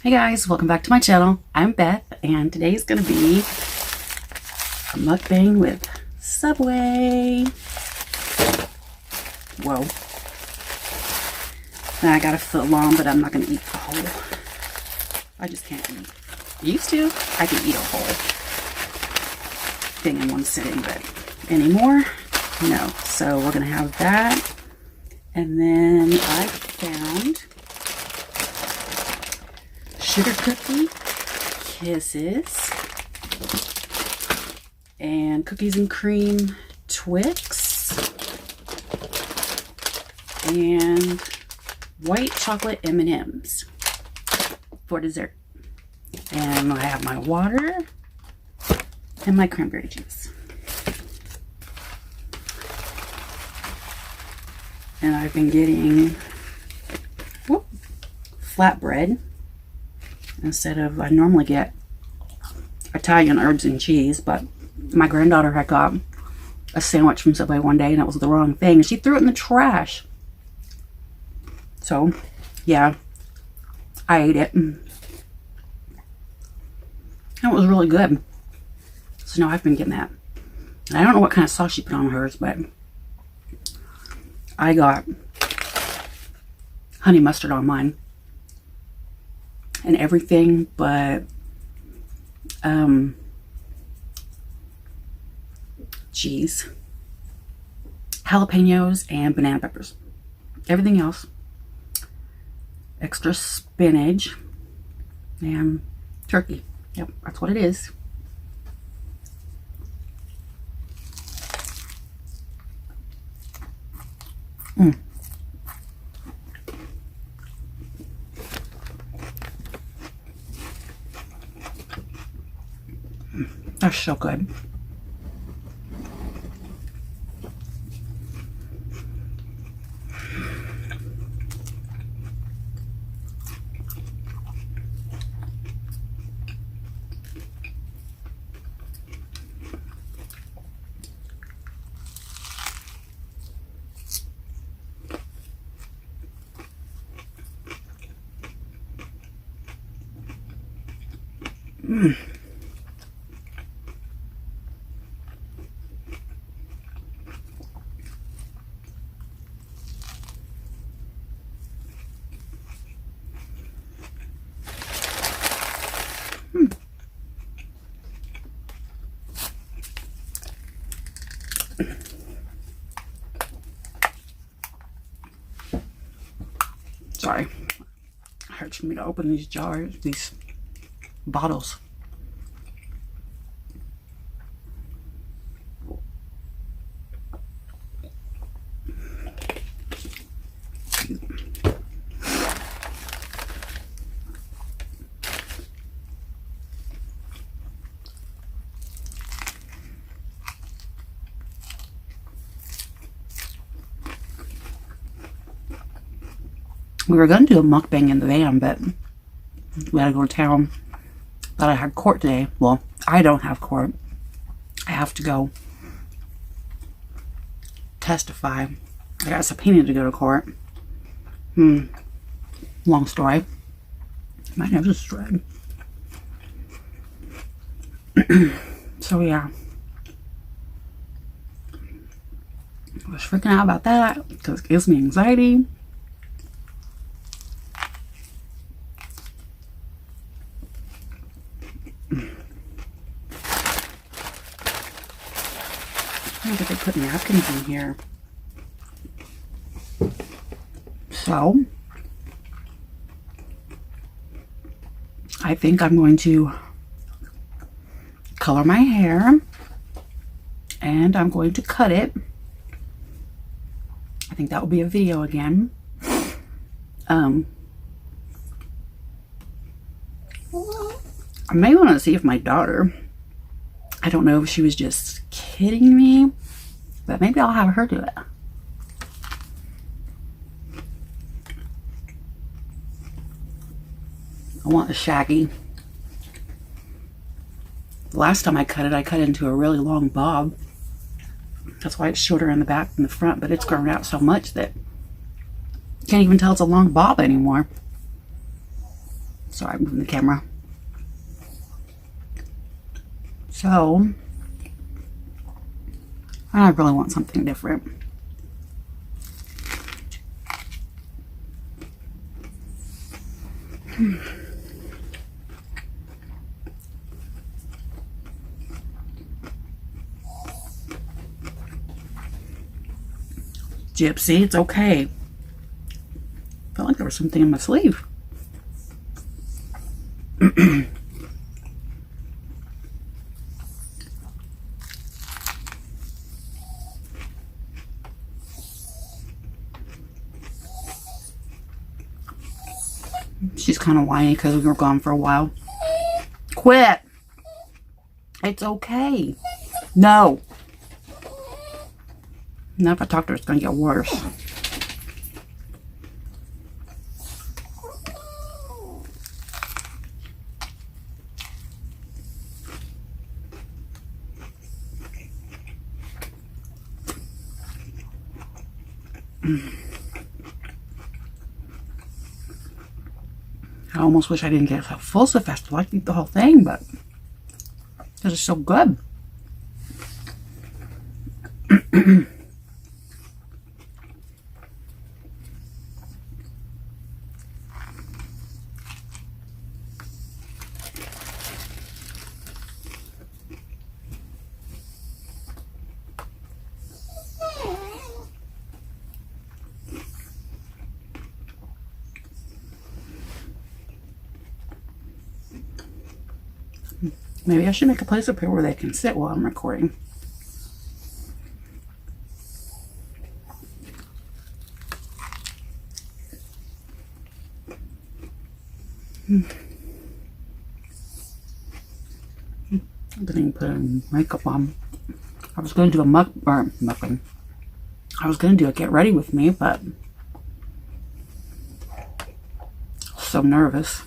Hey guys, welcome back to my channel. I'm Beth, and today's gonna be a mukbang with Subway. Whoa. Now I got a foot long, but I'm not gonna eat the whole. I just can't eat. Used to, I could eat a whole thing in one sitting, but anymore, no. So we're gonna have that. And then I found sugar cookie kisses and cookies and cream Twix and white chocolate M&Ms for dessert. And I have my water and my cranberry juice. And I've been getting flatbread instead of, I normally get Italian herbs and cheese, but my granddaughter had got a sandwich from Subway one day and it was the wrong thing. And she threw it in the trash. So, yeah, I ate it. And it was really good. So now I've been getting that. And I don't know what kind of sauce she put on hers, but I got honey mustard on mine. And everything but cheese, jalapenos, and banana peppers. Everything else, extra spinach and turkey. Yep, that's what it is. That's so good. Sorry, it hurts for me to open these jars, these bottles. We were going to do a mukbang in the van, but we had to go to town. But I had court today. Well, I don't have court. I have to go testify. I got subpoenaed to go to court. Long story. My nose is red. So yeah. I was freaking out about that because it gives me anxiety. I think they put napkins in here. So, I think I'm going to color my hair and I'm going to cut it. I think that will be a video again. I may want to see if my daughter, I don't know if she was just kidding me, but maybe I'll have her do it. I want the shaggy. The last time I cut it into a really long bob. That's why it's shorter in the back than the front, but it's grown out so much that you can't even tell it's a long bob anymore. Sorry, I'm moving the camera. So, I really want something different. Gypsy, it's okay. Felt like there was something in my sleeve. She's kind of whiny because we were gone for a while. Quit! It's okay. No. Now if I talk to her, it's going to get worse. I almost wish I didn't get full so fast. I'd like to eat the whole thing, but this is so good. Maybe I should make a place up here where they can sit while I'm recording. I didn't even put any makeup on. I was going to do a mukbang. I was going to do a get ready with me, but I was so nervous.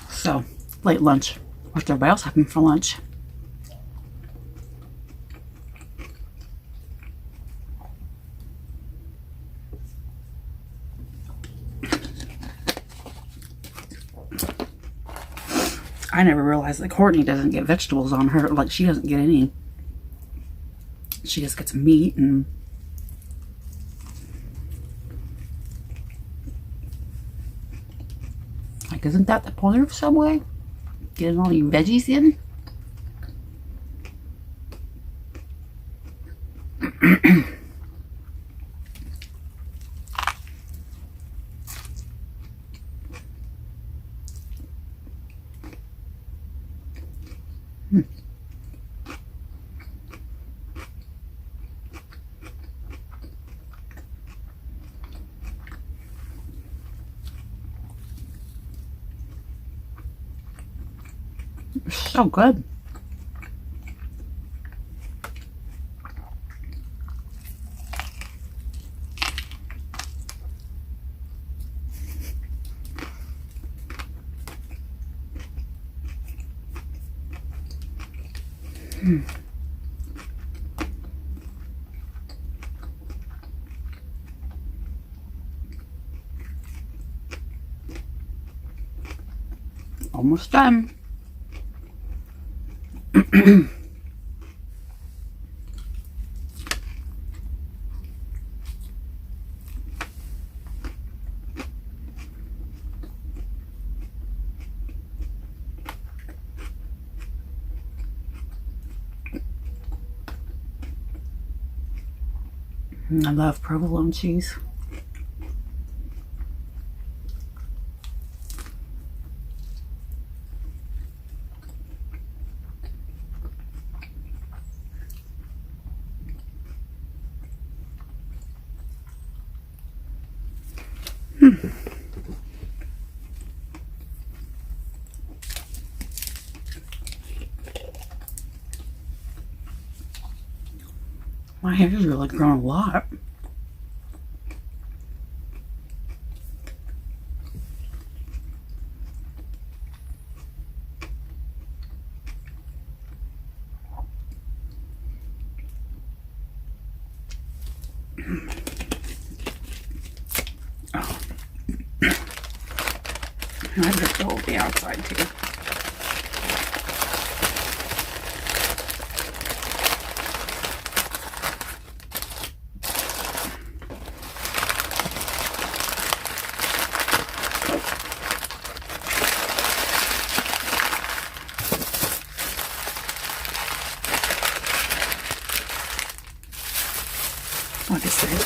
So, late lunch. What's everybody else having for lunch? I never realized that Kourtney doesn't get vegetables on her. Like, she doesn't get any. She just gets meat and... Like, isn't that the point of Subway? Getting all your veggies in? So good. Almost done. I love provolone cheese. My hair's really grown a lot. Oh. I just go the outside too. I'll just set it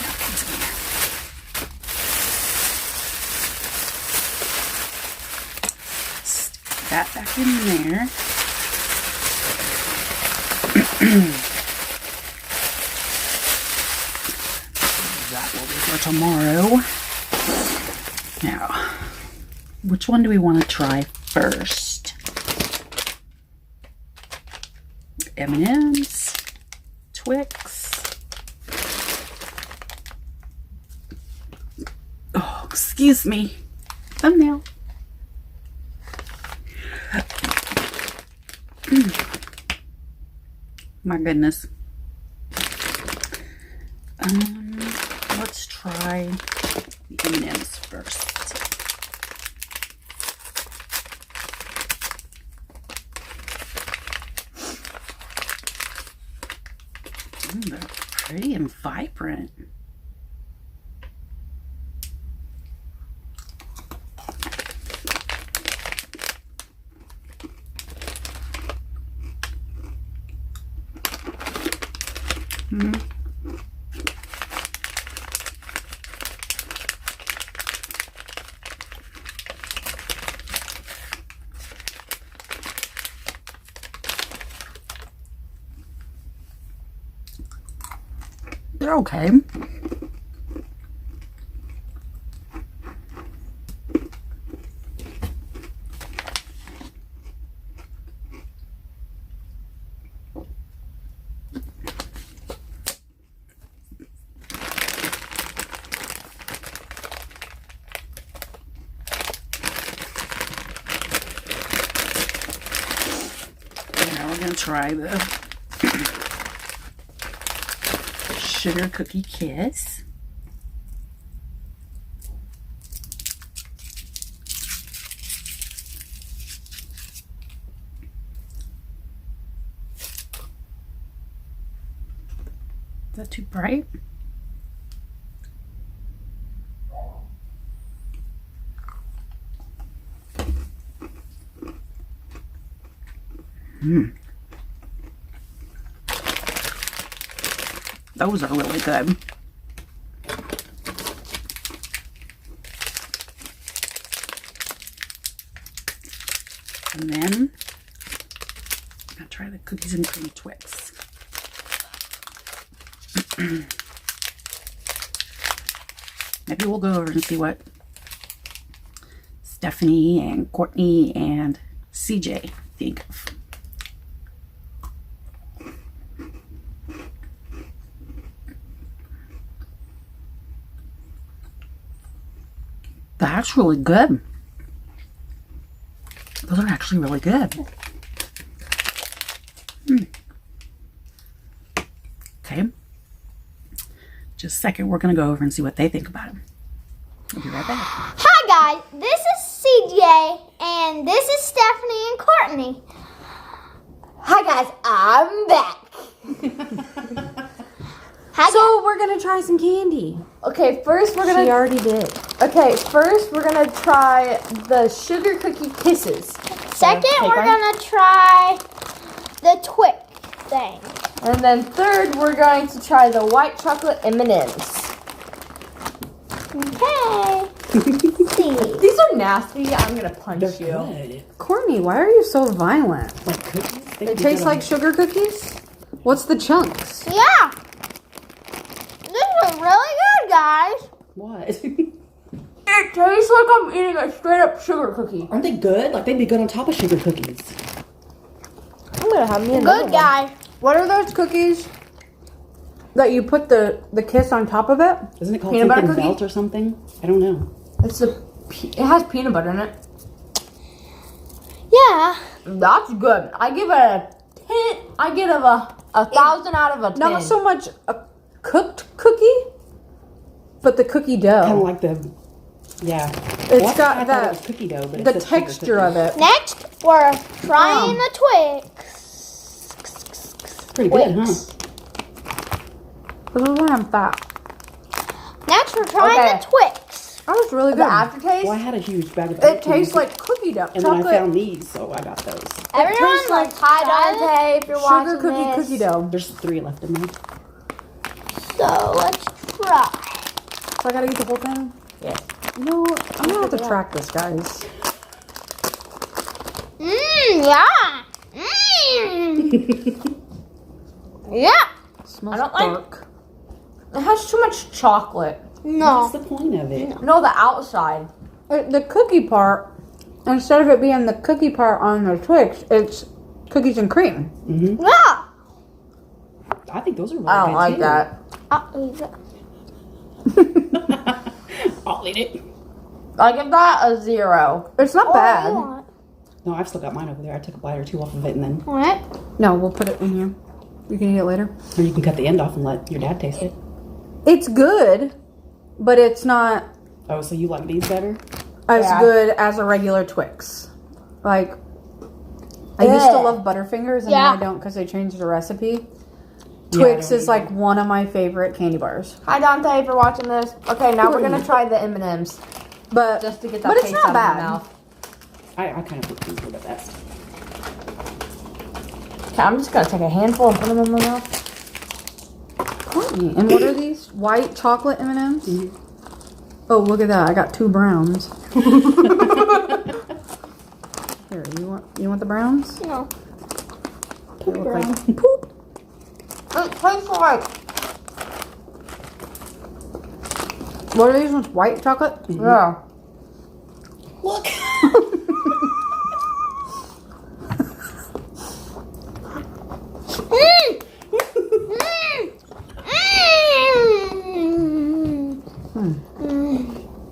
stick that back in there. That will be for tomorrow. Now, which one do we want to try first? M&M's, Twix. Oh, excuse me. Thumbnail. My goodness. Let's try the M&M's first. They're pretty and vibrant. They're okay. Now we're going to try the Sugar Cookie Kiss. Is that too bright? Those are really good. And then I'm gonna try the cookies and cream Twix. Maybe we'll go over and see what Stephanie and Kourtney and CJ think of. That's really good. Those are actually really good. Okay. Just a second. We're going to go over and see what they think about them. We'll be right back. Hi guys, this is CJ and this is Stephanie and Kourtney. Hi guys, I'm back. So we're gonna try some candy. Okay, first we're gonna. She already did. Okay, first we're gonna try the Sugar Cookie Kisses. Second, we're gonna try the Twix thing. And then third, we're going to try the white chocolate M&Ms. Okay. See. These are nasty. I'm gonna punch They're you. good. Courtney, why are you so violent? Like cookies? They taste like sugar cookies? What's the chunks? Yeah. This is really good, guys. What? It tastes like I'm eating a straight up sugar cookie. Aren't they good? Like they'd be good on top of sugar cookies. I'm gonna have me another Good, one. guys. What are those cookies that you put the kiss on top of it? Isn't it called Peanut butter something cookie? Belt or something? I don't know. It has peanut butter in it. Yeah. That's good. I give it a 10. I give it a 1,000 out of a 10. Not so much a cooked cookie, but the cookie dough. Kind of like the, yeah. It's got I thought that- it was cookie dough, but the it says sugar texture of cookies. it. Next, we're trying the Twix. Pretty good, huh? Twix. This is why I'm fat. Next, we're trying Okay. the Twix. That was really The good. aftertaste, Well, I had a huge bag of It bacon, tastes like cookie dough. and then I Chocolate found these, so I got those. Everyone, tastes like hi Dante, if you're sugar watching cookie this. cookie dough. There's 3 left in there. So let's try. So I gotta eat the whole thing? Yeah. No, I'm gonna have to track this, guys. Yeah. Yeah. It smells I don't like- dark. It has too much chocolate. No. What's the point of it? No, the outside. The cookie part, instead of it being the cookie part on the Twix, it's cookies and cream. Mm-hmm. Yeah. I think those are really I don't good, like too. that. I'll eat it. I give that a 0. It's not bad. No, I've still got mine over there. I took a bite or 2 off of it, and then, What? No, we'll put it in here. You can eat it later. or you can cut the end off and let your dad taste it. It's good, but it's not Oh, so you like these better? as Yeah. good as a regular Twix. Like, I used to Yeah. love Butterfingers, and Yeah. now I don't because they changed the recipe. Yeah, I Twix don't is like one of my favorite candy bars. Hi Dante, if you're watching this. Okay, now we're gonna try the M&Ms But just to get that but it's taste not out bad. of my mouth. I kind of think these were the best. Okay, I'm just gonna take a handful and put them in my mouth. Courtney, and what are these? White chocolate M&Ms? Mhm. Oh, look at that! I got 2 browns. Here, you want the browns? No. They look like poop. It tastes like What are these ones? White chocolate? yeah. Look!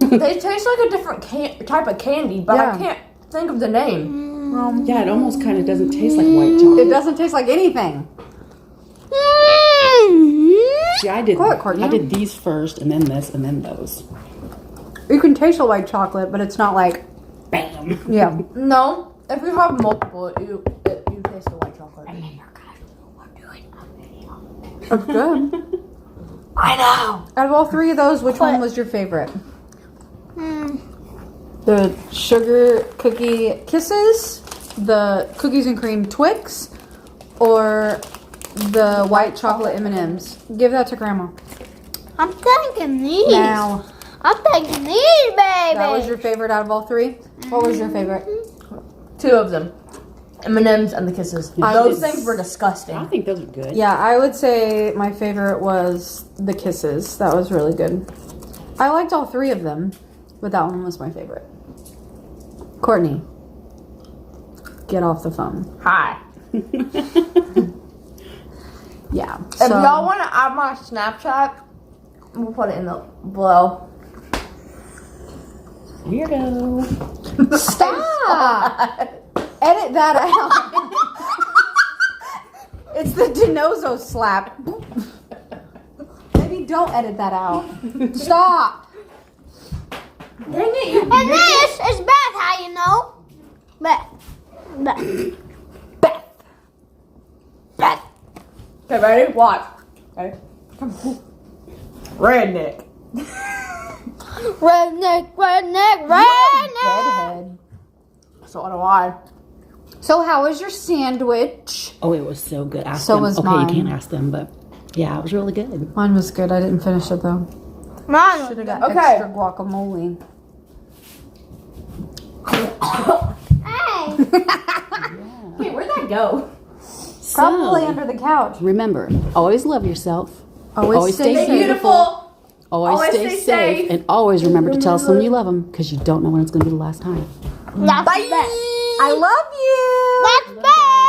They taste like a different type of candy, but Yeah. I can't think of the name. Yeah, it almost kind of doesn't taste like white chocolate. It doesn't taste like anything. See, I did. Go ahead, Courtney. I did these first, and then this, and then those. You can taste the white chocolate, but it's not like Bam! yeah. No, if you have multiple, you taste the white chocolate. That's good. I know. Out of all 3 of those, which one was your favorite? The sugar cookie kisses, the cookies and cream Twix, or the white chocolate M&Ms? Give that to Grandma. I'm thinking these. Now, I'm thinking these, baby. that was your favorite out of all 3? What was your favorite? 2 of them. M&Ms and the Kisses. Those things were disgusting. I think those are good. Yeah, I would say my favorite was the kisses. That was really good. I liked all 3 of them, but that one was my favorite. Courtney, get off the phone. Hi. Yeah. If y'all want to add my Snapchat, we'll put it in the below. Weirdo. Stop! Edit that out. It's the Denozo slap. Maybe don't edit that out. Stop. Dang it, you And this is Beth, how you know? Beth. Beth. Okay, ready? Watch. Okay. Redneck. Redneck. Deadhead. So do I. So how was your sandwich? Oh, it was so good. Ask So them. was okay, mine. you can't ask them, but yeah, it was really good. Mine was good. I didn't finish it though. Mom. Should have got Okay. extra guacamole. Hey. Wait, where'd that go? Probably So, under the couch. remember, always love yourself. Always stay stay safe. Beautiful. Always stay safe. And always remember to tell someone you love them because you don't know when it's going to be the last time. That's Bye. bad. I love you. That's bad.